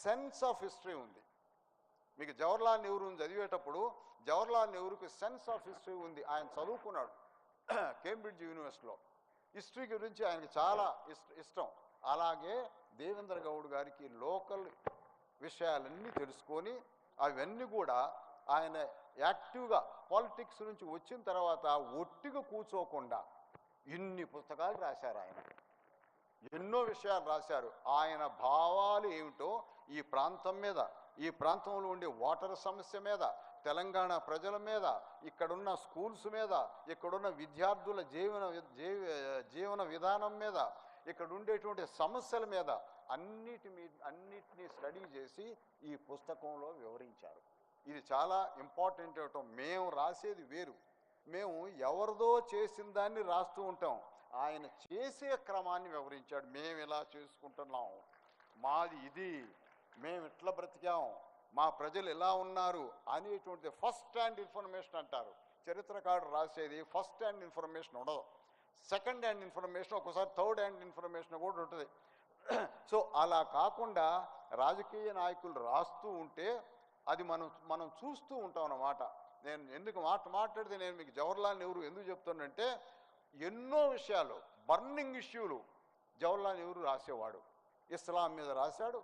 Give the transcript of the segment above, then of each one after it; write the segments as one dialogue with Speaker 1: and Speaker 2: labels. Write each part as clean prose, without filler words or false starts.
Speaker 1: Sense of history ఉంది. మీకు జవహర్లాల్ నెహ్రూని చదివేటప్పుడు జవహర్లాల్ నెహ్రూకి సెన్స్ ఆఫ్ హిస్టరీ ఉంది. ఆయన చదువుకున్నాడు కేంబ్రిడ్జ్ యూనివర్సిటీలో. హిస్టరీ గురించి ఆయనకి చాలా ఇష్టం. అలాగే దేవేంద్ర గౌడ్ గారికి లోకల్ విషయాలన్నీ తెలుసుకొని అవన్నీ కూడా ఆయన యాక్టివ్గా పాలిటిక్స్ నుంచి వచ్చిన తర్వాత ఒట్టిగా కూర్చోకుండా ఇన్ని పుస్తకాలు రాశారు. ఆయన ఎన్నో విషయాలు రాశారు. ఆయన భావాలు ఏమిటో ఈ ప్రాంతం మీద, ఈ ప్రాంతంలో ఉండే వాటర్ సమస్య మీద, తెలంగాణ ప్రజల మీద, ఇక్కడున్న స్కూల్స్ మీద, ఇక్కడున్న విద్యార్థుల జీవన విధానం మీద, ఇక్కడ ఉండేటువంటి సమస్యల మీద అన్నిటినీ స్టడీ చేసి ఈ పుస్తకంలో వివరించారు. ఇది చాలా ఇంపార్టెంట్ అవటం. మేము రాసేది వేరు, మేము ఎవరిదో చేసిన దాన్ని రాస్తూ ఉంటాం. ఆయన చేసే క్రమాన్ని వివరించాడు. మేము ఇలా చేసుకుంటున్నాం, మాది ఇది, మేము ఇట్లా బ్రతికాం, మా ప్రజలు ఎలా ఉన్నారు అనేటువంటి ఫస్ట్ హ్యాండ్ ఇన్ఫర్మేషన్ అంటారు. చరిత్రకారుడు రాసేది ఫస్ట్ హ్యాండ్ ఇన్ఫర్మేషన్ ఉండదు, సెకండ్ హ్యాండ్ ఇన్ఫర్మేషన్, ఒకసారి థర్డ్ హ్యాండ్ ఇన్ఫర్మేషన్ కూడా ఉంటుంది. సో అలా కాకుండా రాజకీయ నాయకులు రాస్తూ ఉంటే అది మనం చూస్తూ ఉంటాం అన్నమాట. నేను ఎందుకు మాట్లాడితే నేను మీకు జవహర్లాల్ నెహ్రూ ఎందుకు చెప్తానంటే, ఎన్నో విషయాలు, బర్నింగ్ ఇష్యూలు జవహర్లాల్ నెహ్రూ రాసేవాడు. ఇస్లాం మీద రాశాడు,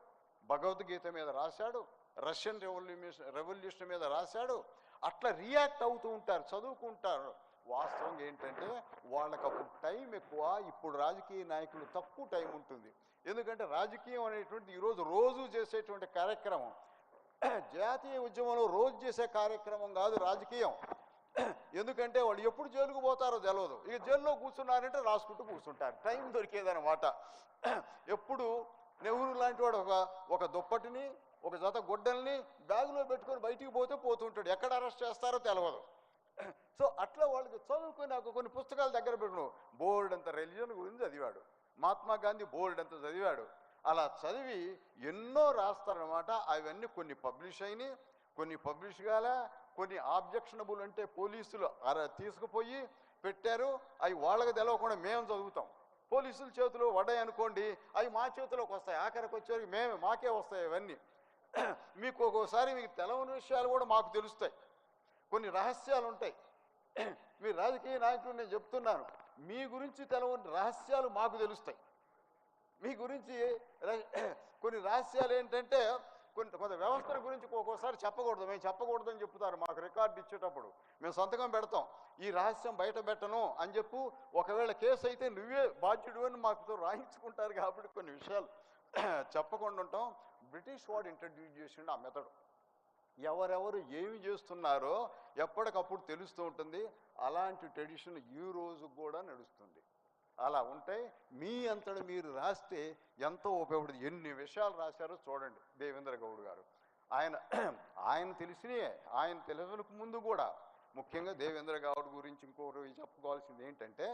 Speaker 1: భగవద్గీత మీద రాశాడు, రష్యన్ రెవల్యూషన్ మీద రాశాడు. అట్లా రియాక్ట్ అవుతూ ఉంటారు, చదువుకుంటారు. వాస్తవంగా ఏంటంటే వాళ్ళకి అప్పుడు టైం ఎక్కువ, ఇప్పుడు రాజకీయ నాయకులు తక్కువ టైం ఉంటుంది. ఎందుకంటే రాజకీయం అనేటువంటి రోజు చేసేటువంటి కార్యక్రమం, జాతీయ ఉద్యమంలో రోజు చేసే కార్యక్రమం కాదు రాజకీయం. ఎందుకంటే వాళ్ళు ఎప్పుడు జైలుకు పోతారో తెలియదు. ఇక జైల్లో కూర్చున్నారంటే రాసుకుంటూ కూర్చుంటారు, టైం దొరికేదన్నమాట. ఎప్పుడు నెహ్రూ లాంటి వాడు ఒక దుప్పటిని, ఒక జత గుడ్డల్ని బ్యాగులో పెట్టుకొని బయటికి పోతుంటాడు, ఎక్కడ అరెస్ట్ చేస్తారో తెలియదు. సో అట్లా వాళ్ళకి చదువుకొని కొన్ని పుస్తకాలు దగ్గర పెట్టు. బోర్డు అంత రిలీజన్ గురించి చదివాడు, మహాత్మా గాంధీ బోర్డు అంత చదివాడు. అలా చదివి ఎన్నో రాస్తారనమాట. అవన్నీ కొన్ని పబ్లిష్ అయినాయి, కొన్ని పబ్లిష్ కాలే, కొన్ని ఆబ్జెక్షనబుల్ అంటే పోలీసులు తీసుకుపోయి పెట్టారు. అవి వాళ్ళకి తెలవకుండా మేము చదువుతాం. పోలీసుల చేతిలో పడ్డాయి అనుకోండి, అవి మా చేతిలోకి వస్తాయి. ఆఖరికి వచ్చేసరికి మాకే వస్తాయి అవన్నీ. మీకు ఒక్కోసారి మీకు తెలవని విషయాలు కూడా మాకు తెలుస్తాయి, కొన్ని రహస్యాలు ఉంటాయి. మీ రాజకీయ నాయకులు నేను చెప్తున్నాను, మీ గురించి తెలవని రహస్యాలు మాకు తెలుస్తాయి. మీ గురించి కొన్ని రహస్యాలు ఏంటంటే కొంత వ్యవస్థల గురించి ఒక్కోసారి చెప్పకూడదు, మేము చెప్పకూడదని చెప్తారు. మాకు రికార్డు ఇచ్చేటప్పుడు మేము సంతకం పెడతాం, ఈ రహస్యం బయట పెట్టను అని చెప్పు. ఒకవేళ కేసు అయితే నువ్వే బాధ్యుడు అని మాకు రాయించుకుంటారు. కాబట్టి కొన్ని విషయాలు చెప్పకుండా ఉంటాం. బ్రిటిష్ వాడు ఇంట్రడ్యూస్ చేసిండు ఆ మెథడ్. ఎవరెవరు ఏమి చేస్తున్నారో ఎప్పటికప్పుడు తెలుస్తూ ఉంటుంది. అలాంటి ట్రెడిషన్ ఈ రోజు కూడా నడుస్తుంది. అలా ఉంటాయి. మీ అంతటా మీరు రాస్తే ఎంతో ఉపయోగపడుతుంది. ఎన్ని విషయాలు రాశారో చూడండి దేవేంద్ర గౌడ్ గారు. ఆయన తెలిసినే, ఆయన తెలియక ముందు కూడా ముఖ్యంగా దేవేంద్ర గౌడ్ గురించి ఇంకొకరు చెప్పుకోవాల్సింది ఏంటంటే,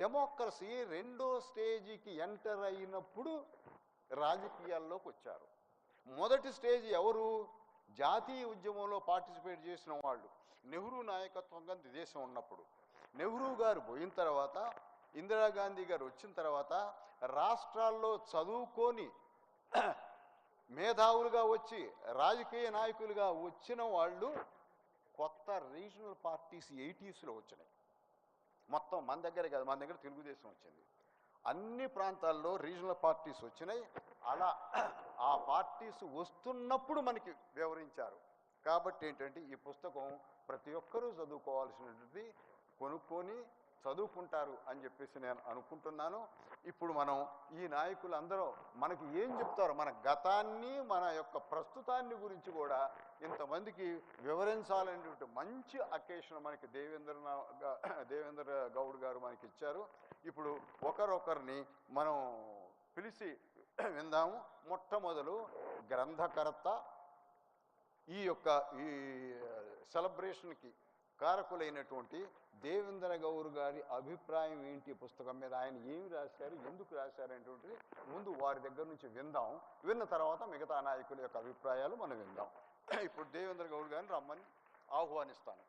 Speaker 1: డెమోక్రసీ రెండో స్టేజీకి ఎంటర్ అయినప్పుడు రాజకీయాల్లోకి వచ్చారు. మొదటి స్టేజ్ ఎవరు? జాతీయ ఉద్యమంలో పార్టిసిపేట్ చేసిన వాళ్ళు. నెహ్రూ నాయకత్వంగా దేశం ఉన్నప్పుడు, నెహ్రూ గారు పోయిన తర్వాత, ఇందిరాగాంధీ గారు వచ్చిన తర్వాత రాష్ట్రాల్లో చదువుకొని మేధావులుగా వచ్చి రాజకీయ నాయకులుగా వచ్చిన వాళ్ళు కొత్త రీజనల్ పార్టీస్ 80s వచ్చినాయి. మొత్తం మన దగ్గర కాదు, మన దగ్గర తెలుగుదేశం వచ్చింది. అన్ని ప్రాంతాల్లో రీజనల్ పార్టీస్ వచ్చినాయి. అలా ఆ పార్టీస్ వస్తున్నప్పుడు మనకి వివరించారు. కాబట్టి ఏంటంటే ఈ పుస్తకం ప్రతి ఒక్కరూ చదువుకోవాల్సినది, కొనుక్కొని చదువుకుంటారు అని చెప్పేసి నేను అనుకుంటున్నాను. ఇప్పుడు మనం ఈ నాయకులు అందరూ మనకి ఏం చెప్తారో, మన గతాన్ని, మన యొక్క ప్రస్తుతాన్ని గురించి కూడా ఇంతమందికి వివరించాలనేటువంటి మంచి అకేషన్ మనకి దేవేంద్ర గౌడ్ గారు మనకి ఇచ్చారు. ఇప్పుడు ఒకరొకరిని మనం పిలిచి విందాము. మొట్టమొదలు గ్రంథకర్త, ఈ సెలబ్రేషన్కి కారకులైనటువంటి దేవేంద్ర గౌడ్ గారి అభిప్రాయం ఏంటి పుస్తకం మీద, ఆయన ఏమి రాశారు, ఎందుకు రాశారు అనేటువంటిది ముందు వారి దగ్గర నుంచి విందాం. విన్న తర్వాత మిగతా నాయకుల యొక్క అభిప్రాయాలు మనం విందాం. ఇప్పుడు దేవేంద్ర గౌడ్ గారిని రమ్మని ఆహ్వానిస్తాను.